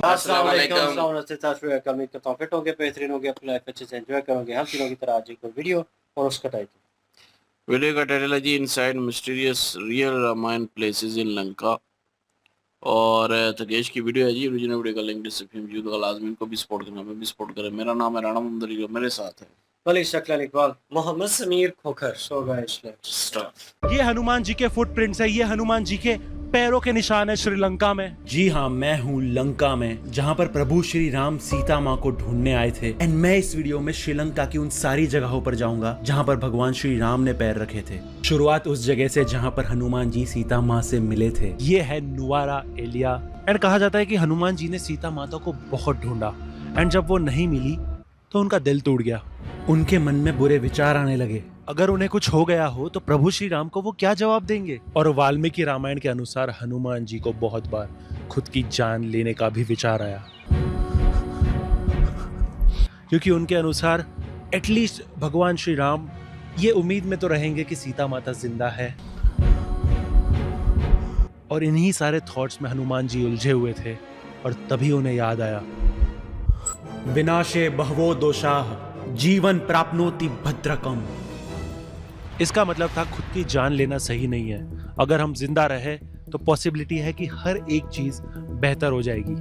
अस्सलाम वालेकुम। उम्मीद करता हूँ फिट होंगे, बेहतरीन होंगे, अपनी लाइफ अच्छे से एंजॉय करोगे। हम तीनों की तरह आज एक और वीडियो और उसका टाइटल वीडियो का टाइटल है जी inside mysterious real Ramayana places in Lanka. और तकेश की वीडियो है जी। ओरिजिनल वीडियो का लिंक डिस्क्रिप्शन में मौजूद है। लाजमी इनको भी सपोर्ट करना, मैं भी सपोर्ट करें। मेरा नाम है राणा मोहम्मद अली, मेरे साथ है Malik Shakal Iqbal, Mohammad Sameer Khokhar. So guys let's start. ये हनुमान जी के फुटप्रिंट्स है, ये हनुमान जी के पैरों के निशान है श्रीलंका में। जी हाँ, मैं हूँ लंका में, जहाँ पर प्रभु श्री राम सीता माँ को ढूंढने आए थे। एंड मैं इस वीडियो में श्रीलंका की उन सारी जगहों पर जाऊंगा जहाँ पर भगवान श्री राम ने पैर रखे थे। शुरुआत उस जगह से जहाँ पर हनुमान जी सीता माँ से मिले थे। ये है नुवारा एलिया। एंड कहा जाता है कि हनुमान जी ने सीता माता को बहुत ढूंढा एंड जब वो नहीं मिली तो उनका दिल टूट गया। उनके मन में बुरे विचार आने लगे। अगर उन्हें कुछ हो गया हो तो प्रभु श्री राम को वो क्या जवाब देंगे। और वाल्मीकि रामायण के अनुसार हनुमान जी को बहुत बार खुद की जान लेने का भी विचार आया, क्योंकि उनके अनुसार एटलीस्ट भगवान श्री राम ये उम्मीद में तो रहेंगे कि सीता माता जिंदा है। और इन्हीं सारे थॉट्स में हनुमान जी उलझे हुए थे और तभी उन्हें याद आया, विनाशे बहवो दोषाः जीवन प्राप्नोति भद्रकम। इसका मतलब था खुद की जान लेना सही नहीं है। अगर हम जिंदा रहे तो पॉसिबिलिटी है कि हर एक चीज बेहतर हो जाएगी।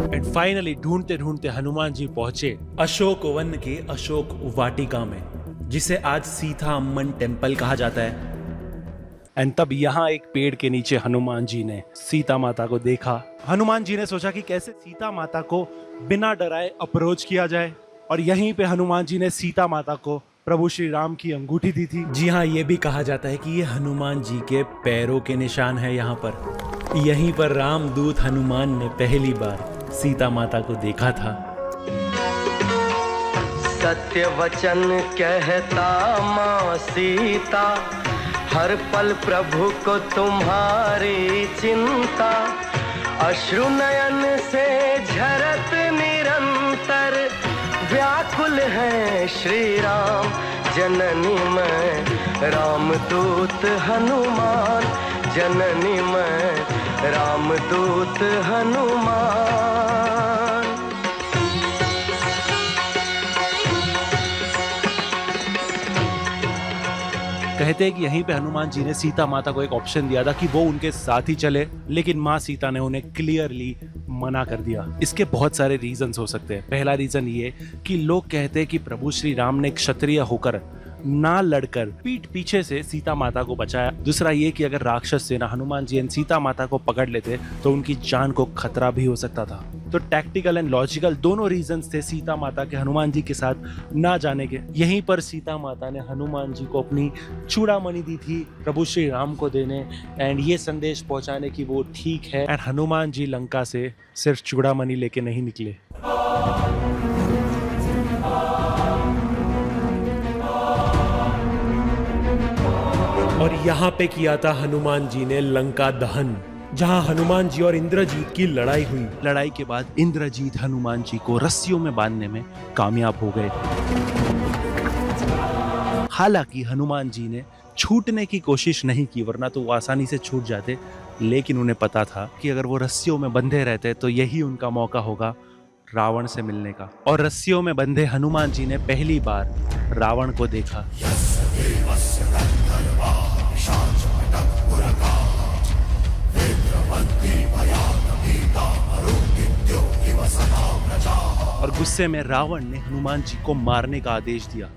एंड फाइनली ढूंढते ढूंढते हनुमान जी पहुंचे अशोक वन के अशोक वाटिका में, जिसे आज सीता अम्मन टेम्पल कहा जाता है। एंड तब यहाँ एक पेड़ के नीचे हनुमान जी ने सीता माता को देखा। हनुमान जी ने सोचा कि कैसे सीता माता को बिना डराए अप्रोच किया जाए। और यहीं पे हनुमान जी ने सीता माता को प्रभु श्री राम की अंगूठी दी थी। जी हाँ, ये भी कहा जाता है कि ये हनुमान जी के पैरों के निशान है। यहाँ पर यहीं पर रामदूत हनुमान ने पहली बार सीता माता को देखा था। सत्य वचन कहता माँ सीता, हर पल प्रभु को तुम्हारी चिंता। अश्रु नयन से झरत निरंतर, व्याकुल है श्री राम जननी मैं रामदूत हनुमान। जननी मैं रामदूत हनुमान। कहते हैं कि यहीं पे हनुमान जी ने सीता माता को एक ऑप्शन दिया था कि वो उनके साथ ही चले, लेकिन माँ सीता ने उन्हें क्लियरली मना कर दिया। इसके बहुत सारे रीजंस हो सकते हैं। पहला रीजन ये कि लोग कहते हैं कि प्रभु श्री राम ने क्षत्रिय होकर ना लड़कर पीठ पीछे से सीता माता को बचाया। दूसरा ये कि अगर राक्षस सेना हनुमान जी एंड सीता माता को पकड़ लेते तो उनकी जान को खतरा भी हो सकता था। तो टैक्टिकल एंड लॉजिकल दोनों रीजंस थे सीता माता के हनुमान जी के साथ ना जाने के। यहीं पर सीता माता ने हनुमान जी को अपनी चूड़ामणि दी थी प्रभु श्री राम को देने एंड ये संदेश पहुंचाने की वो ठीक है। एंड हनुमान जी लंका से सिर्फ चूड़ामणि लेके नहीं निकले। और यहाँ पे किया था हनुमान जी ने लंका दहन, जहाँ हनुमान जी और इंद्रजीत की लड़ाई हुई। लड़ाई के बाद इंद्रजीत हनुमान जी को रस्सियों में बांधने में कामयाब हो गए। हालांकि हनुमान जी ने छूटने की कोशिश नहीं की, वरना तो वो आसानी से छूट जाते। लेकिन उन्हें पता था कि अगर वो रस्सियों में बंधे रहते तो यही उनका मौका होगा रावण से मिलने का। और रस्सियों में बंधे हनुमान जी ने पहली बार रावण को देखा। और गुस्से में रावण ने हनुमान जी को मारने का आदेश दिया,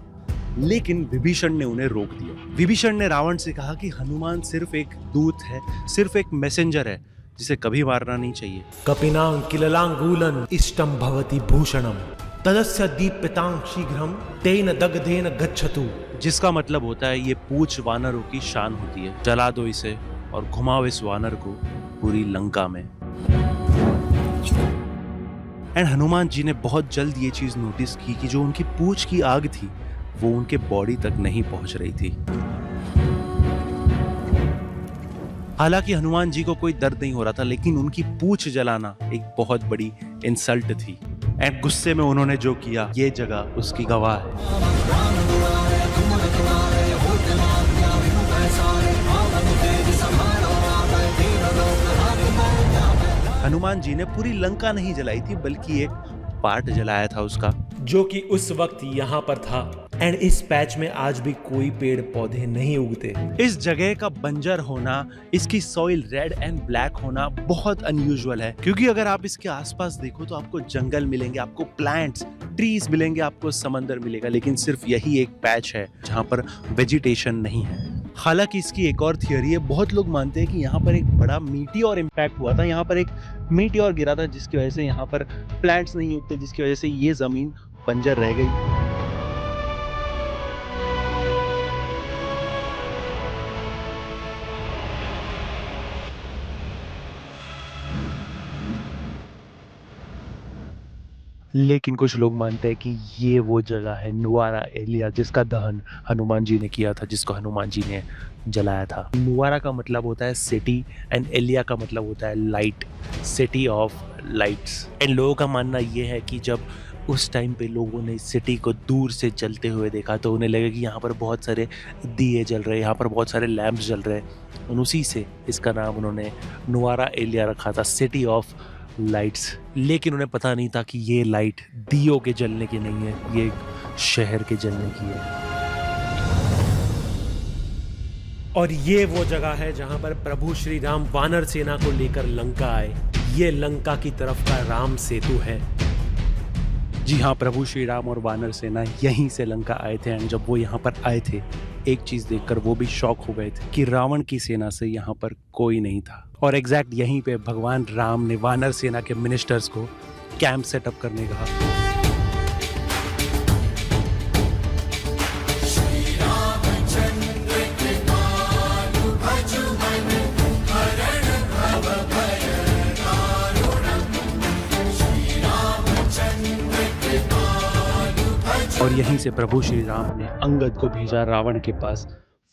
लेकिन विभीषण ने उन्हें रोक दिया। विभीषण ने रावण से कहा कि हनुमान सिर्फ एक दूत है, सिर्फ एक मैसेंजर है, जिसे कभी मारना नहीं चाहिए। कपिनां किललांगूलं इष्टं भवति भूषणम, तदस्य दीप्यतां शीघ्रं तेन दग्धेन गच्छतु। जिसका मतलब होता है ये पूछ वानरों की शान होती है, जला दो इसे और घुमाओ इस वानर को पूरी लंका में। एंड हनुमान जी ने बहुत जल्द ये चीज नोटिस की कि जो उनकी पूछ की आग थी वो उनके बॉडी तक नहीं पहुंच रही थी। हालांकि हनुमान जी को कोई दर्द नहीं हो रहा था, लेकिन उनकी पूछ जलाना एक बहुत बड़ी इंसल्ट थी। एंड गुस्से में उन्होंने जो किया, ये जगह उसकी गवाह है। हनुमान जी ने पूरी लंका नहीं जलाई थी, बल्कि एक पार्ट जलाया था उसका, जो कि उस वक्त यहाँ पर था। एंड इस पैच में आज भी कोई पेड़ पौधे नहीं उगते। इस जगह का बंजर होना, इसकी सॉइल रेड एंड ब्लैक होना बहुत अनयूजुअल है, क्योंकि अगर आप इसके आसपास देखो तो आपको जंगल मिलेंगे, आपको प्लांट्स, ट्रीज मिलेंगे, आपको समंदर मिलेगा, लेकिन सिर्फ यही एक पैच है जहाँ पर वेजिटेशन नहीं है। हालांकि इसकी एक और थियोरी है, बहुत लोग मानते हैं कि यहाँ पर एक बड़ा मीटियोर इम्पैक्ट हुआ था, यहाँ पर एक मीटियोर गिरा था जिसकी वजह से यहाँ पर प्लांट्स नहीं उगते, जिसकी वजह से ये जमीन बंजर रह गई। लेकिन कुछ लोग मानते हैं कि ये वो जगह है नुआरा एलिया, जिसका दहन हनुमान जी ने किया था, जिसको हनुमान जी ने जलाया था। नुआरा का मतलब होता है सिटी एंड एलिया का मतलब होता है light, city of lights. And लोगों का मानना ये है कि जब उस टाइम पे लोगों ने सिटी को दूर से जलते हुए देखा तो उन्हें लगा कि यहाँ पर बहुत सारे दिए जल रहे हैं, यहाँ पर बहुत सारे लैम्प्स जल रहे हैं, और उसी से इसका नाम उन्होंने नुआरा एलिया रखा था, सिटी ऑफ लाइट्स। लेकिन उन्हें पता नहीं था कि ये लाइट दियों के जलने की नहीं है, ये एक शहर के जलने की है। और ये वो जगह है जहां पर प्रभु श्री राम वानर सेना को लेकर लंका आए। ये लंका की तरफ का राम सेतु है। जी हाँ, प्रभु श्री राम और वानर सेना यहीं से लंका आए थे। एंड जब वो यहाँ पर आए थे, एक चीज देखकर वो भी शॉक हो गए थे कि रावण की सेना से यहाँ पर कोई नहीं था। और एग्जैक्ट यहीं पे भगवान राम ने वानर सेना के मिनिस्टर्स को कैंप सेटअप करने कहा। और यहीं से प्रभु श्री राम ने अंगद को भेजा रावण के पास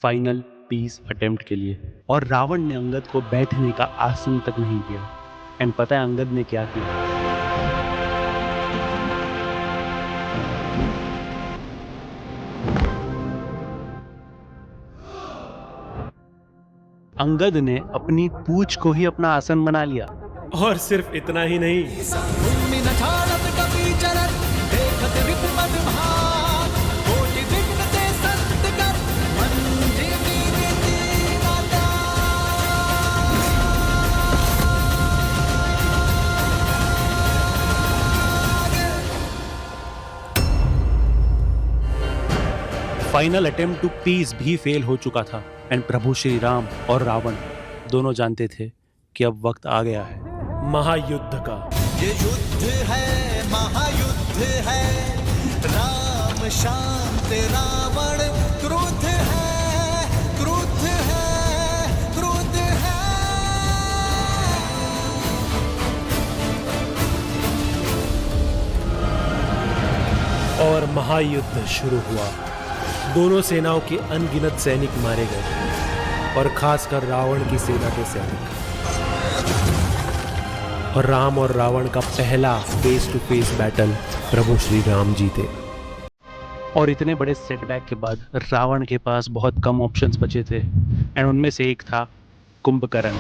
फाइनल पीस अटेम्प्ट के लिए। और रावण ने अंगद को बैठने का आसन तक नहीं दिया। एंड पता है अंगद ने क्या किया? अंगद ने अपनी पूंछ को ही अपना आसन बना लिया। और सिर्फ इतना ही नहीं, फाइनल अटेम्प्ट टू पीस भी फेल हो चुका था। एंड प्रभु श्री राम और रावण दोनों जानते थे कि अब वक्त आ गया है महायुद्ध का। ये युद्ध है, महायुद्ध है, राम शांत रावण क्रुद्ध है, क्रुद्ध है, क्रुद्ध है। और महायुद्ध शुरू हुआ। दोनों सेनाओं के अनगिनत सैनिक मारे गए, और खासकर रावण की सेना के सैनिक। और राम और रावण का पहला फेस टू फेस बैटल प्रभु श्री राम जीते। और इतने बड़े सेटबैक के बाद रावण के पास बहुत कम ऑप्शंस बचे थे। एंड उनमें से एक था कुंभकर्ण।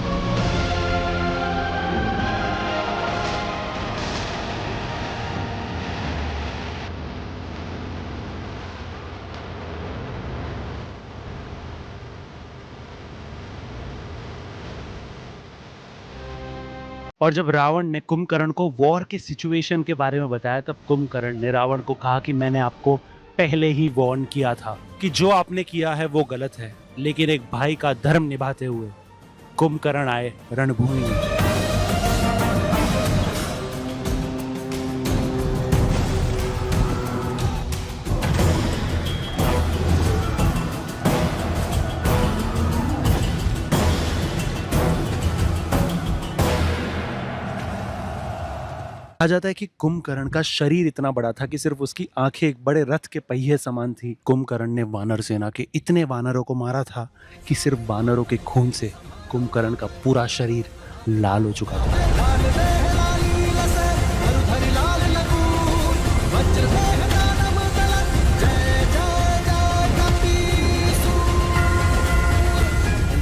और जब रावण ने कुंभकर्ण को वॉर के सिचुएशन के बारे में बताया, तब कुंभकर्ण ने रावण को कहा कि मैंने आपको पहले ही वार्न किया था कि जो आपने किया है वो गलत है। लेकिन एक भाई का धर्म निभाते हुए कुंभकर्ण आए रणभूमि में। कहा जाता है कि कुंभकर्ण का शरीर इतना बड़ा था कि सिर्फ उसकी आंखें एक बड़े रथ के पहिए समान थी। कुंभकर्ण ने वानर सेना के इतने वानरों को मारा था कि सिर्फ वानरों के खून से कुंभकर्ण का पूरा शरीर लाल हो चुका था।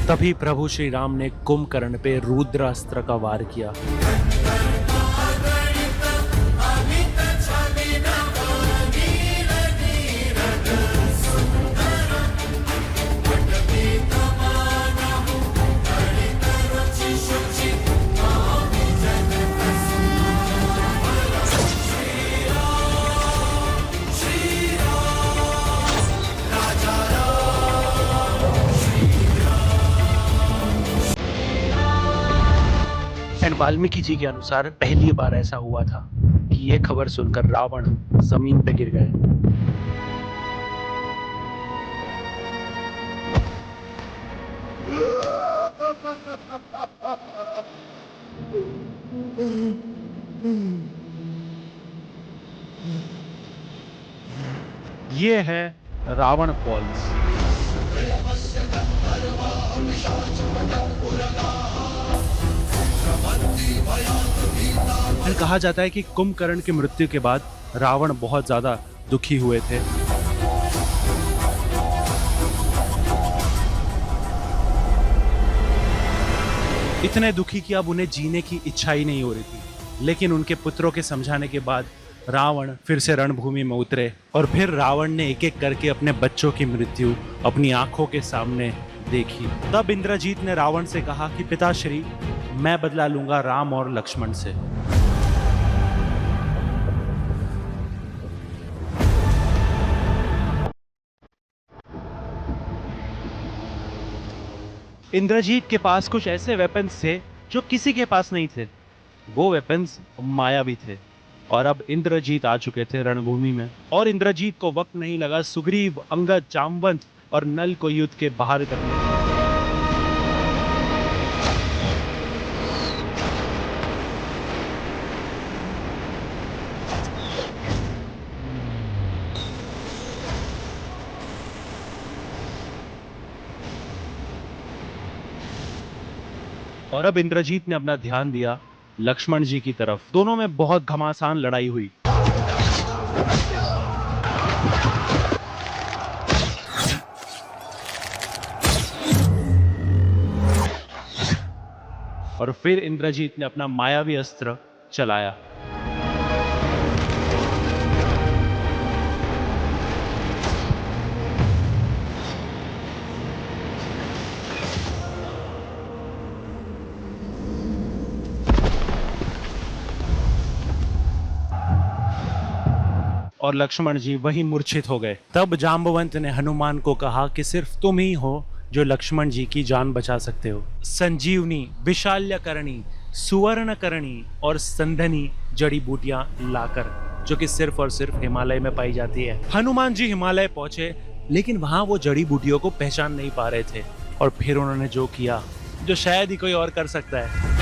तभी प्रभु श्री राम ने कुंभकर्ण पे रुद्रास्त्र का वार किया। वाल्मीकि जी के अनुसार पहली बार ऐसा हुआ था कि ये खबर सुनकर रावण जमीन पे गिर गए। ये है रावण फॉल्स। कहा जाता है कि कुंभकर्ण की मृत्यु के बाद रावण बहुत ज्यादा दुखी हुए थे। इतने दुखी कि अब उन्हें जीने की इच्छा ही नहीं हो रही थी। लेकिन उनके पुत्रों के समझाने के बाद रावण फिर से रणभूमि में उतरे और फिर रावण ने एक एक करके अपने बच्चों की मृत्यु अपनी आंखों के सामने देखी। तब इंद्रजीत ने रावण से कहा कि पिताश्री, मैं बदला लूंगा राम और लक्ष्मण से। इंद्रजीत के पास कुछ ऐसे वेपन्स थे जो किसी के पास नहीं थे। वो वेपन्स मायावी थे और अब इंद्रजीत आ चुके थे रणभूमि में और इंद्रजीत को वक्त नहीं लगा सुग्रीव, अंगद, जामवंत और नल को युद्ध के बाहर करने। और अब इंद्रजीत ने अपना ध्यान दिया लक्ष्मण जी की तरफ। दोनों में बहुत घमासान लड़ाई हुई। और फिर इंद्रजीत ने अपना मायावी अस्त्र चलाया। और लक्ष्मण जी वहीं मूर्छित हो गए। तब जाम्बवंत ने हनुमान को कहा कि सिर्फ तुम ही हो जो लक्ष्मण जी की जान बचा सकते हो। संजीवनी, विशाल्यकरणी, सुवर्णकरणी और संधनी जड़ी बूटियां लाकर, जो कि सिर्फ और सिर्फ हिमालय में पाई जाती है। हनुमान जी हिमालय पहुंचे, लेकिन वहां वो जड़ी बूटियों को पहचान नहीं पा रहे थे। और फिर उन्होंने जो किया, जो शायद ही कोई और कर सकता है।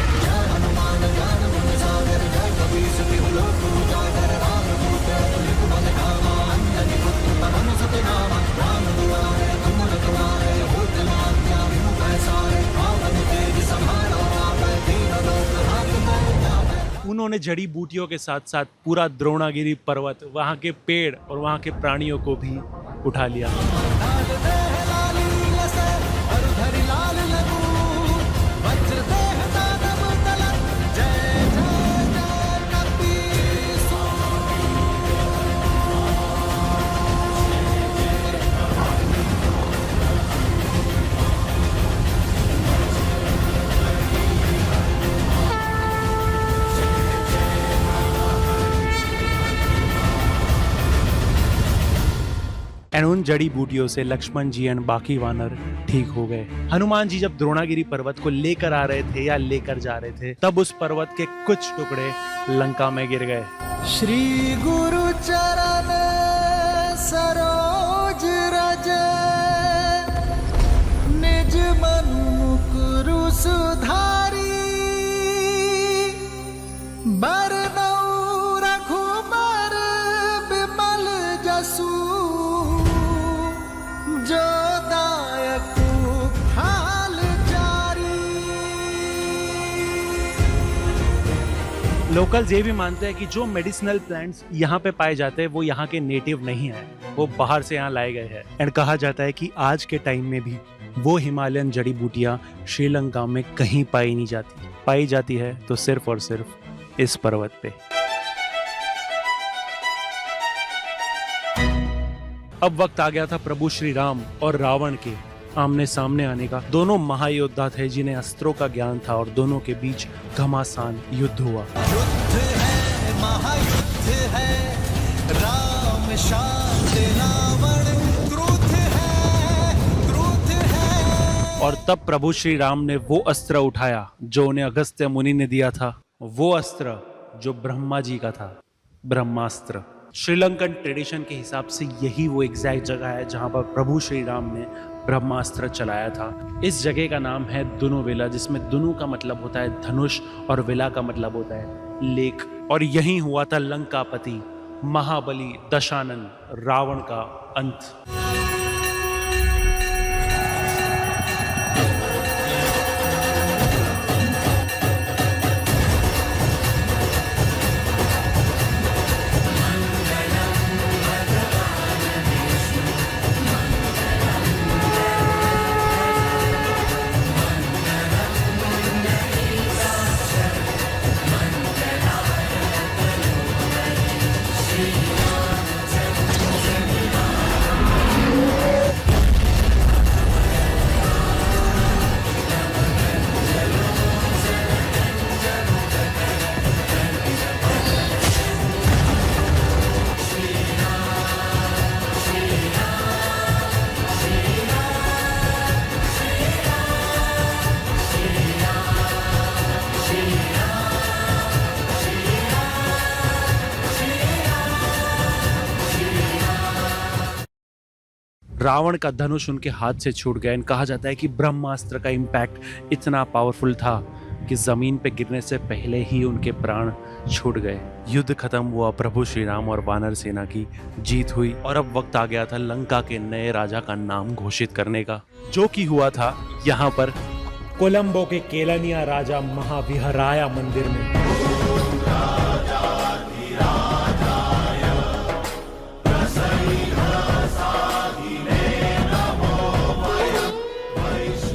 उन्होंने जड़ी बूटियों के साथ साथ पूरा द्रोणागिरी पर्वत, वहां के पेड़ और वहां के प्राणियों को भी उठा लिया। एंड उन जड़ी बूटियों से लक्ष्मण जी एंड बाकी वानर ठीक हो गए। हनुमान जी जब द्रोणागिरी पर्वत को लेकर आ रहे थे या लेकर जा रहे थे, तब उस पर्वत के कुछ टुकड़े लंका में गिर गए। श्री गुरु चरण सरोज रज, निज मन मुकुरु सुधारी, बरनउँ रघुबर बिमल जसु, जो दायकु हाल जारी। लोकल्स ये भी मानते हैं कि जो मेडिसिनल प्लांट्स यहाँ पे पाए जाते हैं वो यहाँ के नेटिव नहीं है, वो बाहर से यहाँ लाए गए हैं। एंड कहा जाता है कि आज के टाइम में भी वो हिमालयन जड़ी बूटियां श्रीलंका में कहीं पाई नहीं जाती। पाई जाती है तो सिर्फ और सिर्फ इस पर्वत पे। अब वक्त आ गया था प्रभु श्री राम और रावण के आमने सामने आने का। दोनों महायोद्धा थे जिन्हें अस्त्रों का ज्ञान था और दोनों के बीच घमासान युद्ध हुआ। युद्ध है, महायुद्ध है, राम शांत रावण क्रुद्ध है, क्रुद्ध है। और तब प्रभु श्री राम ने वो अस्त्र उठाया जो उन्हें अगस्त्य मुनि ने दिया था, वो अस्त्र जो ब्रह्मा जी का था, ब्रह्मास्त्र। श्रीलंकन ट्रेडिशन के हिसाब से यही वो एग्जैक्ट जगह है जहां पर प्रभु श्री राम ने ब्रह्मास्त्र चलाया था। इस जगह का नाम है दुनुवेला, जिसमें दुनु का मतलब होता है धनुष और वेला का मतलब होता है लेक। और यहीं हुआ था लंकापति महाबली दशानन रावण का अंत। रावण का धनुष उनके हाथ से छूट गया। कहा जाता है कि ब्रह्मास्त्र का इम्पैक्ट इतना पावरफुल था कि जमीन पे गिरने से पहले ही उनके प्राण छूट गए। युद्ध खत्म हुआ, प्रभु श्री राम और वानर सेना की जीत हुई और अब वक्त आ गया था लंका के नए राजा का नाम घोषित करने का, जो कि हुआ था यहाँ पर कोलंबो के केलनिया राजा महाविहराया मंदिर में।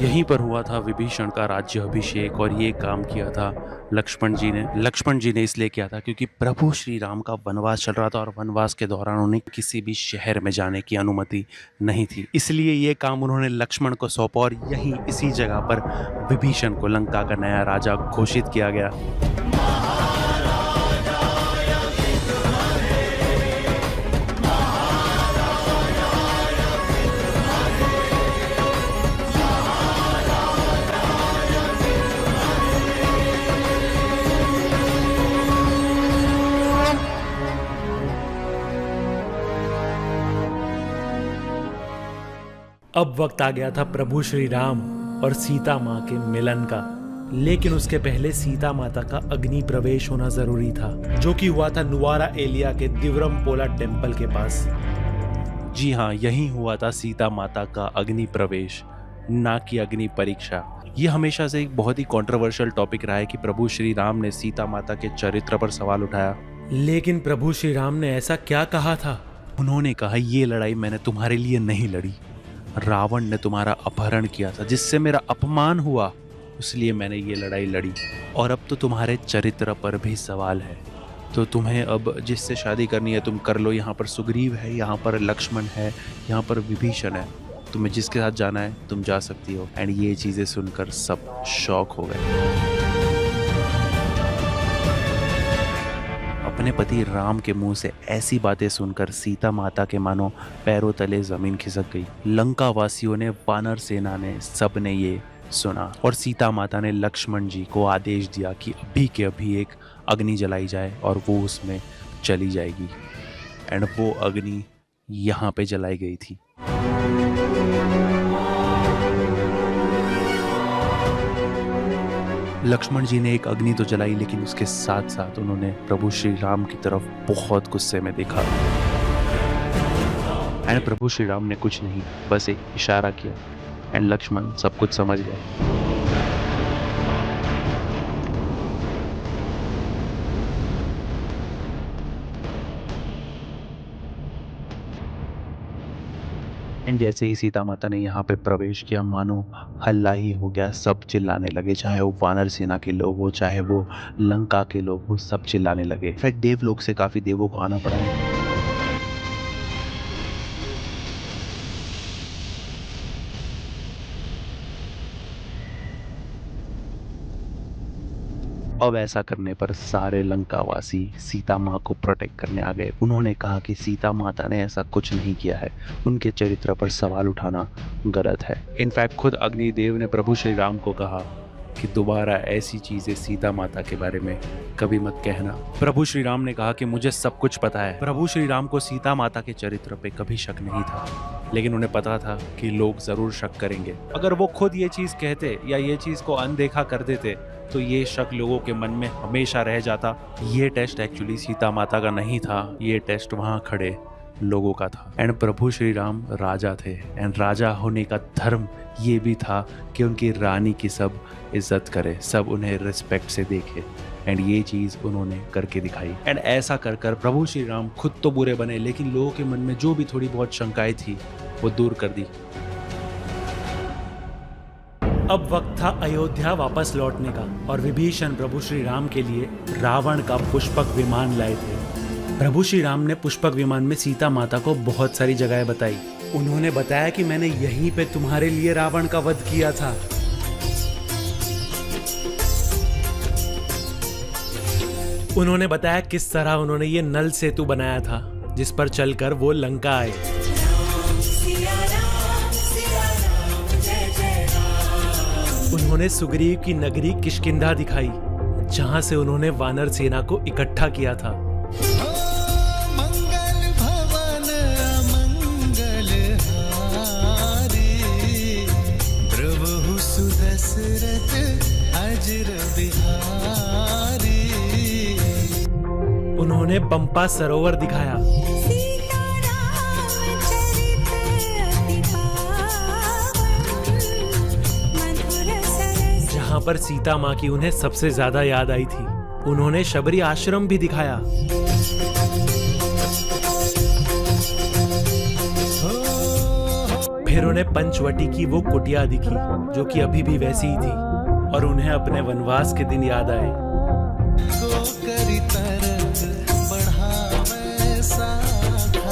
यहीं पर हुआ था विभीषण का राज्य अभिषेक और ये काम किया था लक्ष्मण जी ने। लक्ष्मण जी ने इसलिए किया था क्योंकि प्रभु श्री राम का वनवास चल रहा था और वनवास के दौरान उन्हें किसी भी शहर में जाने की अनुमति नहीं थी, इसलिए ये काम उन्होंने लक्ष्मण को सौंपा और यहीं इसी जगह पर विभीषण को लंका का नया राजा घोषित किया गया। अब वक्त आ गया था प्रभु श्री राम और सीता माँ के मिलन का, लेकिन उसके पहले सीता माता का अग्नि प्रवेश होना जरूरी था, जो कि हुआ था नुवारा एलिया के दिवरम पोला टेम्पल के पास। जी हाँ, यहीं हुआ था सीता माता का अग्नि प्रवेश, ना कि अग्नि परीक्षा। ये हमेशा से एक बहुत ही कंट्रोवर्शियल टॉपिक रहा है कि प्रभु श्री राम ने सीता माता के चरित्र पर सवाल उठाया। लेकिन प्रभु श्री राम ने ऐसा क्या कहा था? उन्होंने कहा, ये लड़ाई मैंने तुम्हारे लिए नहीं लड़ी, रावण ने तुम्हारा अपहरण किया था जिससे मेरा अपमान हुआ, इसलिए मैंने ये लड़ाई लड़ी। और अब तो तुम्हारे चरित्र पर भी सवाल है, तो तुम्हें अब जिससे शादी करनी है तुम कर लो। यहाँ पर सुग्रीव है, यहाँ पर लक्ष्मण है, यहाँ पर विभीषण है, तुम्हें जिसके साथ जाना है तुम जा सकती हो। एंड ये चीज़ें सुनकर सब शॉक हो गए। अपने पति राम के मुंह से ऐसी बातें सुनकर सीता माता के मानो पैरों तले जमीन खिसक गई। लंका वासियों ने, वानर सेना ने, सब ने ये सुना और सीता माता ने लक्ष्मण जी को आदेश दिया कि अभी के अभी एक अग्नि जलाई जाए और वो उसमें चली जाएगी। एंड वो अग्नि यहाँ पे जलाई गई थी। लक्ष्मण जी ने एक अग्नि तो जलाई, लेकिन उसके साथ साथ उन्होंने प्रभु श्री राम की तरफ बहुत गुस्से में देखा। एंड प्रभु श्री राम ने कुछ नहीं, बस एक इशारा किया एंड लक्ष्मण सब कुछ समझ गए। एंड जैसे ही सीता माता ने यहाँ पे प्रवेश किया, मानो हल्ला ही हो गया। सब चिल्लाने लगे, चाहे वो वानर सेना के लोग हो, चाहे वो लंका के लोग हो, सब चिल्लाने लगे। इनफैक्ट देवलोक से काफी देवों को आना पड़ा है। अब ऐसा करने पर सारे लंकावासी सीता माँ को प्रोटेक्ट करने आ गए। उन्होंने कहा कि सीता माता ने ऐसा कुछ नहीं किया है, उनके चरित्र पर सवाल उठाना गलत है। इनफैक्ट खुद अग्निदेव ने प्रभु श्री राम को कहा कि दोबारा ऐसी चीजें सीता माता के बारे में कभी मत कहना। प्रभु श्री राम ने कहा कि मुझे सब कुछ पता है। प्रभु श्री राम को सीता माता के चरित्र पे कभी शक नहीं था, लेकिन उन्हें पता था कि लोग जरूर शक करेंगे। अगर वो खुद ये चीज कहते या ये चीज को अनदेखा कर देते तो ये शक लोगों के मन में हमेशा रह जाता। ये टेस्ट एक्चुअली सीता माता का नहीं था, ये टेस्ट वहाँ खड़े लोगों का था। एंड प्रभु श्री राम राजा थे, एंड राजा होने का धर्म ये भी था कि उनकी रानी की सब इज्जत करे, सब उन्हें रिस्पेक्ट से देखे। एंड ये चीज उन्होंने करके दिखाई। एंड ऐसा कर कर प्रभु श्री राम खुद तो बुरे बने, लेकिन लोगों के मन में जो भी थोड़ी बहुत शंकाएं थी वो दूर कर दी। अब वक्त था अयोध्या वापस लौटने का, और विभीषण प्रभु श्री राम के लिए रावण का पुष्पक विमान लाए थे। प्रभु श्री राम ने पुष्पक विमान में सीता माता को बहुत सारी जगहें बताई। उन्होंने बताया कि मैंने यहीं पे तुम्हारे लिए रावण का वध किया था। उन्होंने बताया किस तरह उन्होंने ये नल सेतु बनाया था जिस पर चलकर वो लंका आए। उन्होंने सुग्रीव की नगरी किष्किंधा दिखाई, जहां से उन्होंने वानर सेना को इकट्ठा किया था। मंगल भवन अमंगल हारी, प्रभु सुदशरथ अजर बिहारी। उन्होंने पंपा सरोवर दिखाया, जहां पर सीता माँ की उन्हें सबसे ज्यादा याद आई थी। उन्होंने शबरी आश्रम भी दिखाया। फिर उन्हें पंचवटी की वो कुटिया दिखी जो कि अभी भी वैसी ही थी, और उन्हें अपने वनवास के दिन याद आए। को करी तरफ बढ़ावे साधा।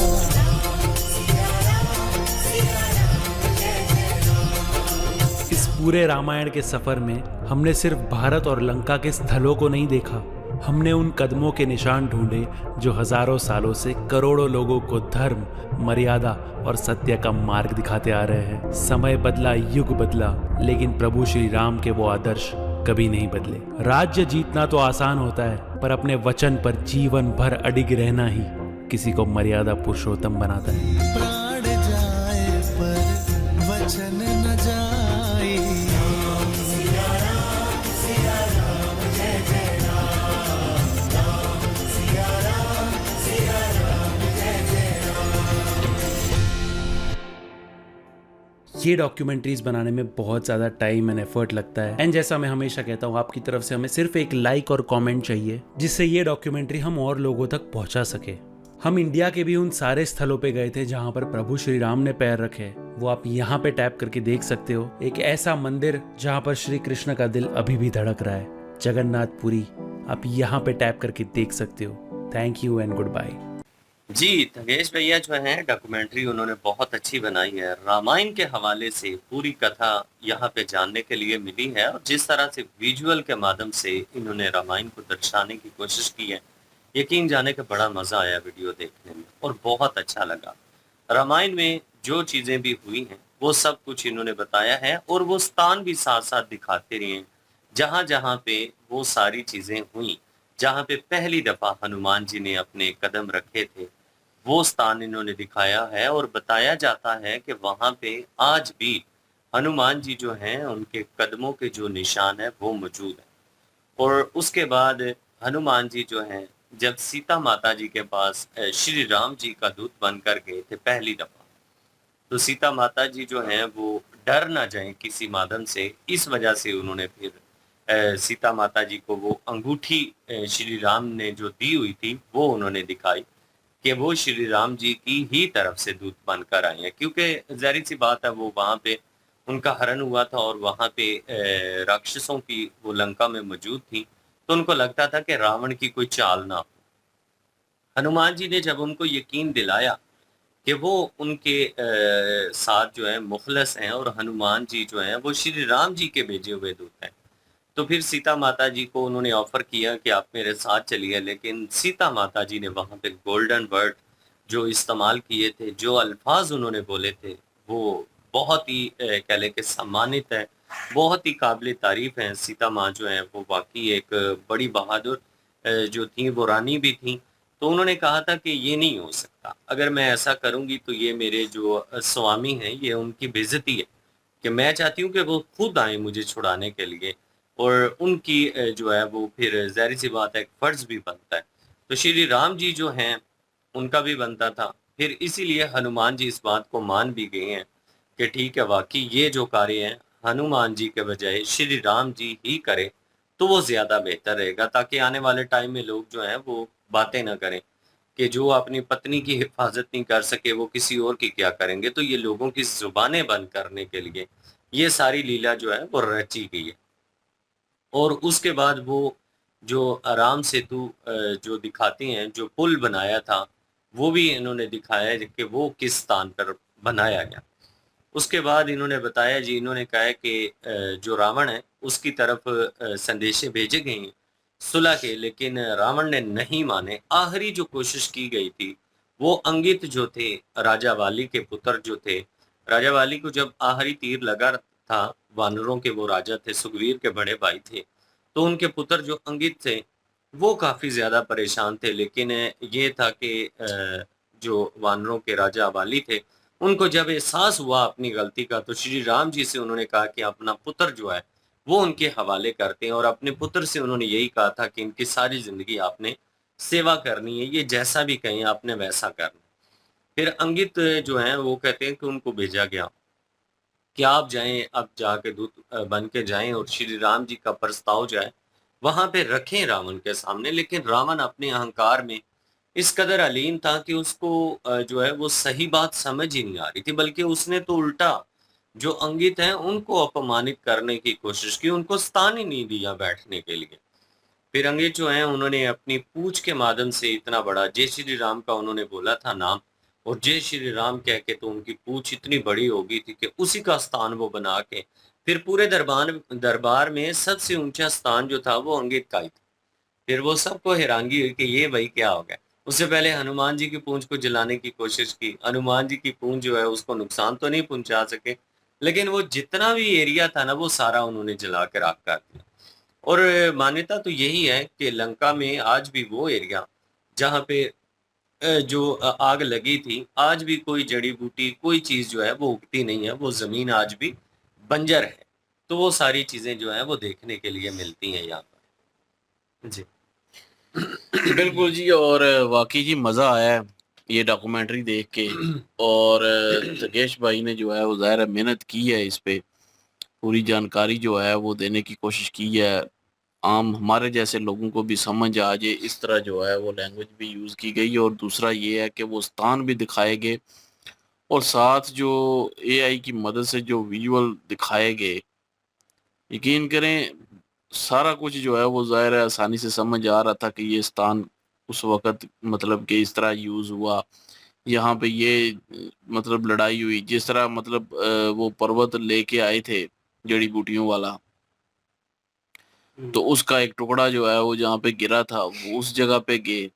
इस पूरे रामायण के सफर में हमने सिर्फ भारत और लंका के स्थलों को नहीं देखा, हमने उन कदमों के निशान ढूंढे जो हजारों सालों से करोड़ों लोगों को धर्म, मर्यादा और सत्य का मार्ग दिखाते आ रहे हैं। समय बदला, युग बदला, लेकिन प्रभु श्री राम के वो आदर्श कभी नहीं बदले। राज्य जीतना तो आसान होता है, पर अपने वचन पर जीवन भर अडिग रहना ही किसी को मर्यादा पुरुषोत्तम बनाता है। प्राण जाए पर वचन न जाए। ये डॉक्यूमेंट्रीज बनाने में बहुत ज़्यादा टाइम एंड एफर्ट लगता है, एंड जैसा मैं हमेशा कहता हूँ, आपकी तरफ से हमें सिर्फ एक लाइक और कमेंट चाहिए, जिससे ये डॉक्यूमेंट्री हम और लोगों तक पहुँचा सके। हम इंडिया के भी उन सारे स्थलों पे गए थे जहाँ पर प्रभु श्री राम ने पैर रखे, वो आप यहाँ पे टैप करके देख सकते हो। एक ऐसा मंदिर जहाँ पर श्री कृष्ण का दिल अभी भी धड़क रहा है, जगन्नाथपुरी, आप यहाँ पे टैप करके देख सकते हो। Thank you and goodbye. जी तगेश भैया जो हैं डॉक्यूमेंट्री उन्होंने बहुत अच्छी बनाई है। रामायण के हवाले से पूरी कथा यहाँ पे जानने के लिए मिली है, और जिस तरह से विजुअल के माध्यम से इन्होंने रामायण को दर्शाने की कोशिश की है, यकीन जाने का बड़ा मजा आया वीडियो देखने में और बहुत अच्छा लगा। रामायण में जो चीजें भी हुई हैं वो सब कुछ इन्होंने बताया है, और वो स्थान भी साथ साथ दिखाते रहे जहाँ जहाँ पे वो सारी चीजें हुई, जहाँ पे पहली दफा हनुमान जी ने अपने कदम रखे थे, वो स्थान इन्होंने दिखाया है। और बताया जाता है कि वहां पे आज भी हनुमान जी जो हैं उनके कदमों के जो निशान है वो मौजूद है। और उसके बाद हनुमान जी जो हैं जब सीता माता जी के पास श्री राम जी का दूत बनकर गए थे पहली दफा, तो सीता माता जी जो हैं वो डर ना जाएं किसी माध्यम से, इस वजह से उन्होंने फिर सीता माता जी को वो अंगूठी श्री राम ने जो दी हुई थी वो उन्होंने दिखाई कि वो श्री राम जी की ही तरफ से दूत बनकर आए हैं, क्योंकि जाहिर सी बात है वो वहां पे उनका हरण हुआ था और वहां पे राक्षसों की वो लंका में मौजूद थी, तो उनको लगता था कि रावण की कोई चाल ना हो। हनुमान जी ने जब उनको यकीन दिलाया कि वो उनके साथ जो है मुखलस हैं और हनुमान जी जो हैं वो श्री राम जी के भेजे हुए दूत हैं, तो फिर सीता माता जी को उन्होंने ऑफर किया कि आप मेरे साथ चलिए, लेकिन सीता माता जी ने वहां पे गोल्डन वर्ड जो इस्तेमाल किए थे, जो अल्फाज उन्होंने बोले थे, वो बहुत ही कह लें कि सम्मानित है, बहुत ही काबिल तारीफ है। सीता माँ जो है वो वाकई एक बड़ी बहादुर जो थी, वो रानी भी थी। तो उन्होंने कहा था कि ये नहीं हो सकता, अगर मैं ऐसा करूंगी तो ये मेरे जो स्वामी हैं, ये उनकी बेइज्जती है, कि मैं चाहती हूँ कि वो खुद आए मुझे छुड़ाने के लिए, और उनकी जो है वो फिर ज़ाहिर सी बात है, एक फ़र्ज़ भी बनता है। तो श्री राम जी जो हैं, उनका भी बनता था। फिर इसीलिए हनुमान जी इस बात को मान भी गए हैं कि ठीक है, वाक़ई ये जो कार्य है हनुमान जी के बजाय श्री राम जी ही करें, तो वो ज़्यादा बेहतर रहेगा, ताकि आने वाले टाइम में लोग जो हैं वो बातें ना करें कि जो अपनी पत्नी की हिफाज़त नहीं कर सके, वो किसी और की क्या करेंगे। तो ये लोगों की ज़ुबानें बंद करने के लिए ये सारी लीला जो है वो रची गई है। और उसके बाद वो जो राम सेतु जो दिखाते हैं, जो पुल बनाया था, वो भी इन्होंने दिखाया है कि वो किस स्थान पर बनाया गया। उसके बाद इन्होंने बताया जी, इन्होंने कहा है कि जो रावण है उसकी तरफ संदेशे भेजे गए हैं सुलह के, लेकिन रावण ने नहीं माने। आखिरी जो कोशिश की गई थी, वो अंगित जो थे, राजा वाली के पुत्र जो थे, राजा वाली को जब आखिरी तीर लगा था, वानरों के वो राजा थे, सुग्रीव के बड़े भाई थे, तो उनके पुत्र जो अंगित थे वो काफ़ी ज़्यादा परेशान थे। लेकिन ये था कि जो वानरों के राजा वाली थे, उनको जब एहसास हुआ अपनी गलती का, तो श्री राम जी से उन्होंने कहा कि अपना पुत्र जो है वो उनके हवाले करते हैं, और अपने पुत्र से उन्होंने यही कहा था कि इनकी सारी ज़िंदगी आपने सेवा करनी है, ये जैसा भी कहें आपने वैसा करना है। फिर अंगित जो हैं वो कहते हैं कि उनको भेजा गया कि आप जाएँ, अब जाके दूत बन के जाएँ और श्री राम जी का प्रस्ताव जो है वहाँ पे रखें रावण के सामने। लेकिन रावण अपने अहंकार में इस कदर अलीन था कि उसको जो है वो सही बात समझ ही नहीं आ रही थी, बल्कि उसने तो उल्टा जो अंगित हैं उनको अपमानित करने की कोशिश की, उनको स्थान ही नहीं दिया बैठने के लिए। फिर अंग्रेज जो हैं उन्होंने अपनी पूंछ के माध्यम से इतना बड़ा जय श्री राम का उन्होंने बोला था नाम, और जय श्री राम कह के तो उनकी पूंछ इतनी बड़ी हो गई थी कि उसी का स्थान वो बना के फिर पूरे दरबार में सबसे ऊंचा स्थान जो था वो अंगित का ही था। फिर वो सबको हैरानगी हुई कि ये भाई क्या हो गया। उससे पहले हनुमान जी की पूंछ को जलाने की कोशिश की, हनुमान जी की पूंछ जो है उसको नुकसान तो नहीं पहुंचा सके, लेकिन वो जितना भी एरिया था ना वो सारा उन्होंने जला के राख कर दिया। और मान्यता तो यही है कि लंका में आज भी वो एरिया जहाँ पे जो आग लगी थी, आज भी कोई जड़ी बूटी, कोई चीज़ जो है वो उगती नहीं है, वो ज़मीन आज भी बंजर है। तो वो सारी चीज़ें जो हैं वो देखने के लिए मिलती हैं यहाँ पर। जी। बिल्कुल जी, और वाकई जी मज़ा आया है ये डॉक्यूमेंट्री देख के। और तकेश भाई ने जो है वो ज़ाहिर है मेहनत की है इस पे, पूरी जानकारी जो है वो देने की कोशिश की है, आम हमारे जैसे लोगों को भी समझ आ जाए, इस तरह जो है वो लैंग्वेज भी यूज़ की गई। और दूसरा ये है कि वो स्थान भी दिखाए गए, और साथ जो एआई की मदद से जो विजुअल दिखाए गए, यकीन करें सारा कुछ जो है वो ज़ाहिर है आसानी से समझ आ रहा था कि ये स्थान उस वक़्त मतलब कि इस तरह यूज़ हुआ, यहाँ पे ये मतलब लड़ाई हुई, जिस तरह मतलब वो पर्वत लेके आए थे जड़ी-बूटियों वाला, तो उसका एक टुकड़ा जो है वो जहाँ पे गिरा था, वो उस जगह पे गए,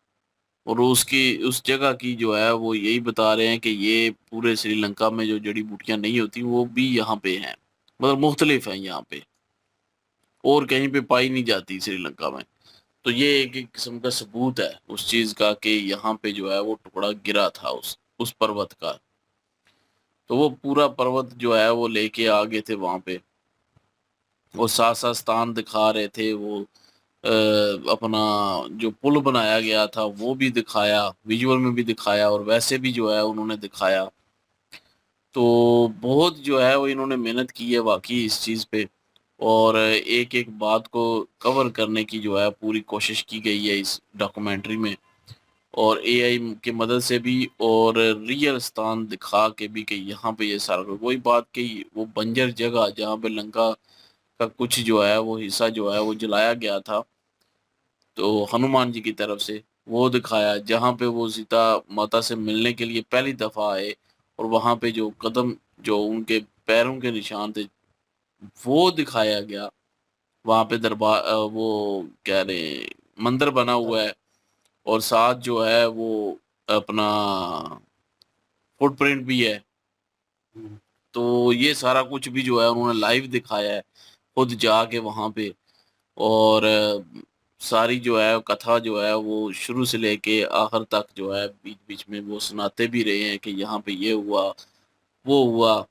और उसकी उस जगह की जो है वो यही बता रहे हैं कि ये पूरे श्रीलंका में जो जड़ी-बूटियाँ नहीं होती, वो भी यहाँ पे हैं। मतलब मुख्तलिफ हैं यहाँ पे, और कहीं पे पाई नहीं जाती श्रीलंका में। तो ये एक किस्म का सबूत है उस चीज़ का कि यहाँ पे जो है वो टुकड़ा गिरा था उस पर्वत का। तो वो पूरा पर्वत जो है वो लेके आ गए थे वहाँ पे, और साथ-साथ स्थान दिखा रहे थे वो अपना जो पुल बनाया गया था वो भी दिखाया, विजुअल में भी दिखाया, और वैसे भी जो है उन्होंने दिखाया। तो बहुत जो है वो इन्होंने मेहनत की है वाक़ई इस चीज़ पे, और एक-एक बात को कवर करने की जो है पूरी कोशिश की गई है इस डॉक्यूमेंट्री में, और एआई की मदद से भी, और रियल स्थान दिखा के भी कि यहाँ पे ये सारा वही बात कि वो बंजर जगह जहाँ पे लंका का कुछ जो है वो हिस्सा जो है वो जलाया गया था, तो हनुमान जी की तरफ से वो दिखाया, जहाँ पे वो सीता माता से मिलने के लिए पहली दफ़ा आए, और वहाँ पे जो कदम जो उनके पैरों के निशान थे वो दिखाया गया। वहाँ पे दरबार वो क्या रहे मंदिर बना हुआ है, और साथ जो है वो अपना फुटप्रिंट भी है। हम्म, तो ये सारा कुछ भी जो है उन्होंने लाइव दिखाया है, खुद जाके वहाँ पे। और सारी जो है कथा जो है वो शुरू से लेके आखिर तक जो है बीच बीच में वो सुनाते भी रहे हैं कि यहाँ पे ये हुआ, वो हुआ।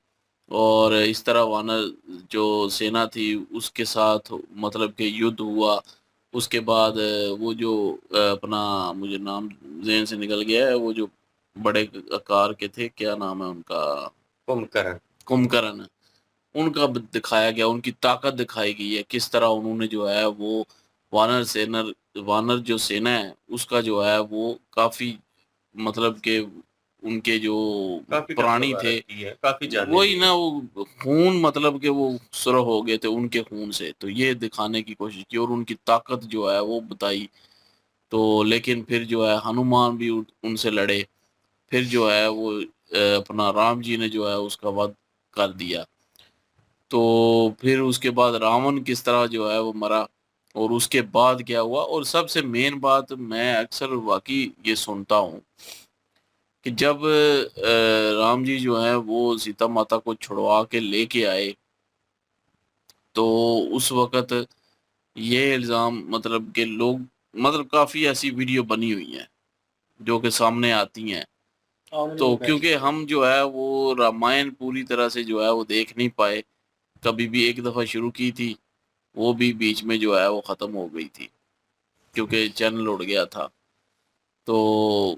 और इस तरह वानर जो सेना थी उसके साथ मतलब कि युद्ध हुआ। उसके बाद वो जो अपना मुझे नाम ज़हन से निकल गया है, वो जो बड़े आकार के थे, क्या नाम है उनका, कुंभकर्ण। कुंभकर्ण। उनका दिखाया गया, उनकी ताकत दिखाई गई है, किस तरह उन्होंने जो है वो वानर सेना वानर जो सेना है उसका जो है वो काफी मतलब कि उनके जो काफी टक्कर प्राणी थे भारत की है, काफी जाने वही भी ना, है। वो खून मतलब कि वो सुरह हो गए थे उनके खून से। तो ये दिखाने की कोशिश की और उनकी ताकत जो है वो बताई। तो लेकिन फिर जो है हनुमान भी उनसे लड़े। फिर जो है वो अपना राम जी ने जो है उसका वध कर दिया। तो फिर उसके बाद रावण किस तरह जो है वो मरा, और उसके बाद क्या हुआ। और सबसे मेन बात मैं अक्सर वाकई ये सुनता हूँ कि जब राम जी जो है वो सीता माता को छुड़वा के लेके आए, तो उस वक़्त ये इल्ज़ाम मतलब कि लोग मतलब काफ़ी ऐसी वीडियो बनी हुई हैं, जो कि सामने आती हैं। हाँ, उन्होंने तो वो मैच क्योंकि हम जो है वो रामायण पूरी तरह से जो है वो देख नहीं पाए, कभी भी एक दफ़ा शुरू की थी, वो भी बीच में जो है वो ख़त्म हो गई थी, क्योंकि चैनल उड़ गया था। तो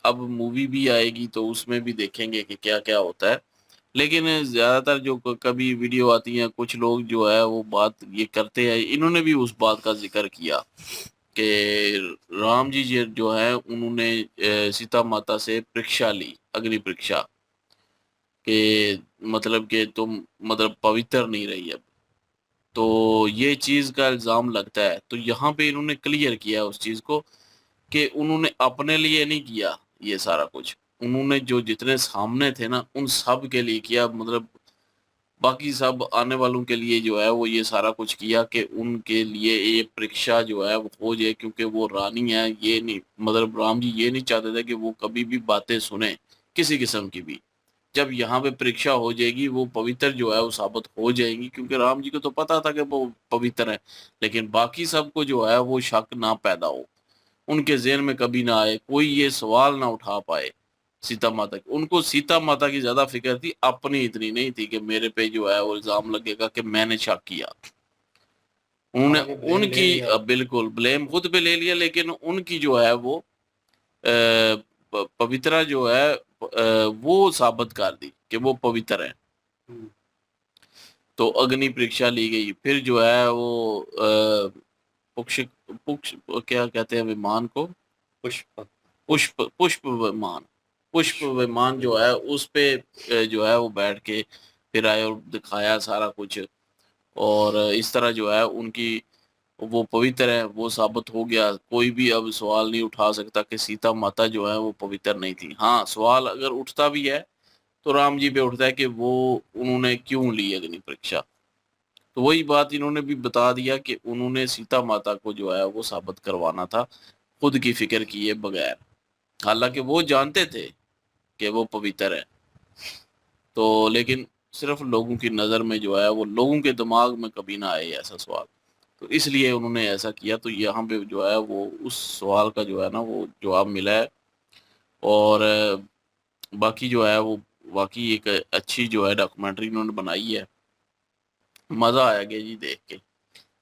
अब मूवी भी आएगी तो उसमें भी देखेंगे कि क्या-क्या होता है। लेकिन ज़्यादातर जो कभी वीडियो आती हैं, कुछ लोग जो है वो बात ये करते हैं, इन्होंने भी उस बात का ज़िक्र किया कि राम जी जो है उन्होंने सीता माता से परीक्षा ली, अग्नि परीक्षा, कि मतलब कि तुम मतलब पवित्र नहीं रही अब। तो ये चीज़ का इल्ज़ाम लगता है। तो यहाँ पे इन्होंने क्लियर किया उस चीज़ को कि उन्होंने अपने लिए नहीं किया ये सारा कुछ। उन्होंने जो जितने सामने थे ना, उन सब के लिए किया, मतलब बाकी सब आने वालों के लिए जो है वो ये सारा कुछ किया कि उनके लिए ये परीक्षा जो है वो हो जाए, क्योंकि वो रानी है। ये नहीं मतलब राम जी ये नहीं चाहते थे कि वो कभी भी बातें सुने, किसी किस्म की भी। जब यहाँ पे परीक्षा हो जाएगी वो पवित्र जो है वो साबित हो जाएंगी, क्योंकि राम जी को तो पता था कि वो पवित्र है। लेकिन बाकी सबको जो है वो शक ना पैदा हो, उनके ज़हन में कभी ना आए, कोई ये सवाल ना उठा पाए सीता माता की। उनको सीता माता की ज़्यादा फ़िक्र थी, अपनी इतनी नहीं थी कि मेरे पे जो है वो इल्ज़ाम लगेगा कि मैंने शक किया। उन्होंने उन्होंने ब्लेम ले उनकी लिया। बिल्कुल ब्लेम खुद पे ले लिया, लेकिन उनकी जो है वो पवित्रा जो है वो साबित कर दी कि वो पवित्र है। हम्म, तो अग्नि परीक्षा ली गई। फिर जो है वो पुक्ष पुक्ष क्या कहते हैं विमान को, पुष्प। पुष्प पुष्प विमान, पुष्प विमान जो है उस पे जो है वो बैठ के फिर आए और दिखाया सारा कुछ। और इस तरह जो है उनकी वो पवित्र है वो साबित हो गया। कोई भी अब सवाल नहीं उठा सकता कि सीता माता जो है वो पवित्र नहीं थी। हाँ, सवाल अगर उठता भी है तो राम जी पे उठता है कि वो उन्होंने क्यों ली अग्नि परीक्षा। तो वही बात इन्होंने भी बता दिया कि उन्होंने सीता माता को जो है वो साबित करवाना था, खुद की फिक्र किए बगैर। हालांकि वो जानते थे कि वो पवित्र है, तो लेकिन सिर्फ लोगों की नज़र में जो है वो लोगों के दिमाग में कभी ना आए ऐसा सवाल। तो इसलिए उन्होंने ऐसा किया। तो यहाँ पे जो है वो उस सवाल का जो है ना वो जवाब मिला है। और बाकी जो है वो वाकई एक अच्छी जो है डॉक्यूमेंट्री इन्होंने बनाई है। मज़ा आया गया जी देख के।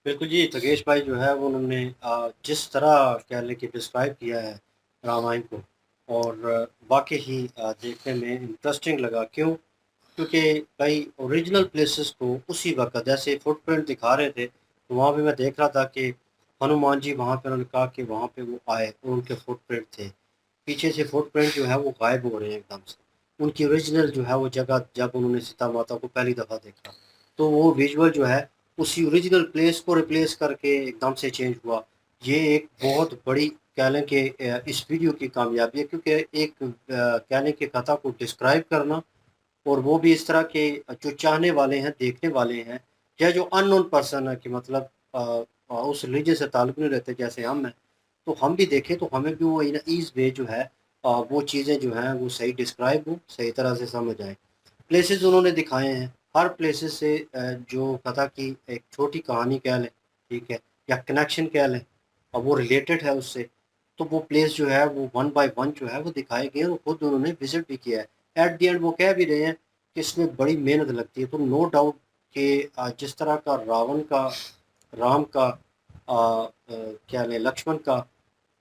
बिल्कुल जी, तगेश भाई जो है वो उन्होंने जिस तरह कह लें कि डिस्क्राइब किया है रामायण को, और वाकई ही देखने में इंटरेस्टिंग लगा। क्यों? क्योंकि भाई ओरिजिनल प्लेसेस को उसी वक्त जैसे फुटप्रिंट दिखा रहे थे, तो वहाँ पे मैं देख रहा था कि हनुमान जी वहाँ पे उन्होंने कहा कि वहाँ पे वो आए और उनके फुटप्रिंट थे। पीछे से फुटप्रिंट जो है वो गायब हो रहे हैं एकदम से। उनकी ओरिजिनल जो है वो जगह जब उन्होंने सीता माता को पहली दफ़ा देखा, तो वो विजुअल जो है उसी ओरिजिनल प्लेस को रिप्लेस करके एकदम से चेंज हुआ। ये एक बहुत बड़ी कह लें कि इस वीडियो की कामयाबी है, क्योंकि एक कह लें कि कथा को डिस्क्राइब करना, और वो भी इस तरह के जो चाहने वाले हैं, देखने वाले हैं, या जो अननोन पर्सन है कि मतलब उस रिलीजन से ताल्लुक़ नहीं रखते जैसे हम हैं, तो हम भी देखें तो हमें भी वो इन ईज़ वे जो है वो चीज़ें जो हैं वो सही डिस्क्राइब हो, सही तरह से समझ आए। प्लेसेस उन्होंने दिखाए हैं, हर प्लेसेस से जो कथा की एक छोटी कहानी कह लें, ठीक है, या कनेक्शन कह लें और वो रिलेटेड है उससे, तो वो प्लेस जो है वो वन बाय वन जो है वो दिखाए गए हैं और खुद उन्होंने विज़िट भी किया है। एट द एंड वो कह भी रहे हैं कि इसमें बड़ी मेहनत लगती है, तो नो डाउट कि जिस तरह का रावण का, राम का, क्या लें लक्ष्मण का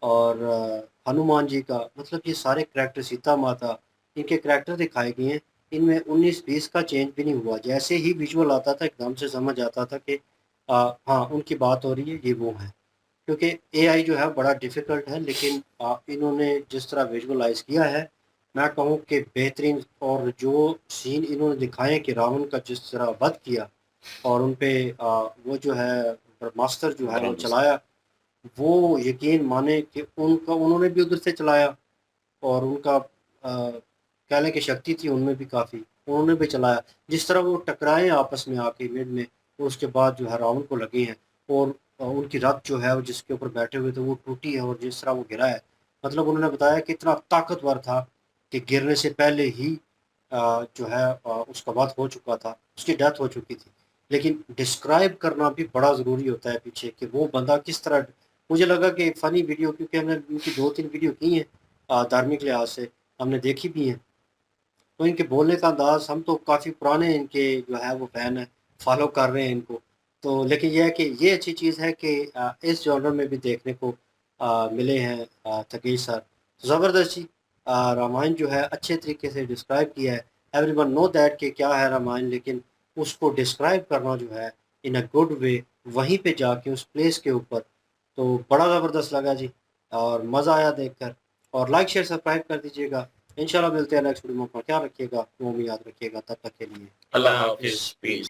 और हनुमान जी का, मतलब ये सारे करैक्टर, सीता माता, इनके करैक्टर दिखाए गए हैं। इनमें 19-20 का चेंज भी नहीं हुआ। जैसे ही विजुअल आता था एकदम से समझ आता था कि हाँ, उनकी बात हो रही है, ये वो है। क्योंकि एआई जो है बड़ा डिफ़िकल्ट है, लेकिन इन्होंने जिस तरह विजुअलाइज़ किया है, मैं कहूँ कि बेहतरीन। और जो सीन इन्होंने दिखाए कि रावण का जिस तरह वध किया और उन पे वो जो है ब्रह्मास्त्र जो है वो ब्रह्मास्त्र। चलाया, वो यकीन माने कि उनका उन्होंने भी उधर से चलाया और उनका कह लें कि शक्ति थी उनमें भी काफ़ी, उन्होंने भी चलाया। जिस तरह वो टकराए आपस में आके मिड में, और उसके बाद जो है रावण को लगे हैं और उनकी रथ जो है वो जिसके ऊपर बैठे हुए थे वो टूटी है और जिस तरह वो गिरा है, मतलब उन्होंने बताया कि इतना ताकतवर था कि गिरने से पहले ही जो है उसका वध हो चुका था, उसकी डेथ हो चुकी थी। लेकिन डिस्क्राइब करना भी बड़ा ज़रूरी होता है पीछे कि वो बंदा किस तरह। मुझे लगा कि फ़नी वीडियो, क्योंकि हमने उनकी 2-3 वीडियो की हैं धार्मिक लिहाज से, हमने देखी भी हैं। तो इनके बोलने का अंदाज़, हम तो काफ़ी पुराने इनके जो है वो फ़ैन हैं, फ़ॉलो कर रहे हैं इनको। तो लेकिन ये है कि ये अच्छी चीज़ है कि इस जॉनर में भी देखने को मिले हैं थकेश सर। ज़बरदस्त जी। रामायण जो है अच्छे तरीके से डिस्क्राइब किया है। एवरीवन नो दैट कि क्या है रामायण, लेकिन उसको डिस्क्राइब करना जो है इन अ गुड वे, वहीं पे जाके उस प्लेस के ऊपर, तो बड़ा ज़बरदस्त लगा जी और मज़ा आया देखकर। और लाइक, शेयर, सब्सक्राइब कर दीजिएगा। इंशाल्लाह मिलते हैं नेक्स्ट वीडियो में। अपना ख्याल रखिएगा, दुआ में याद रखिएगा। तब तक के लिए अल्लाह हाफ़िज़। पीस।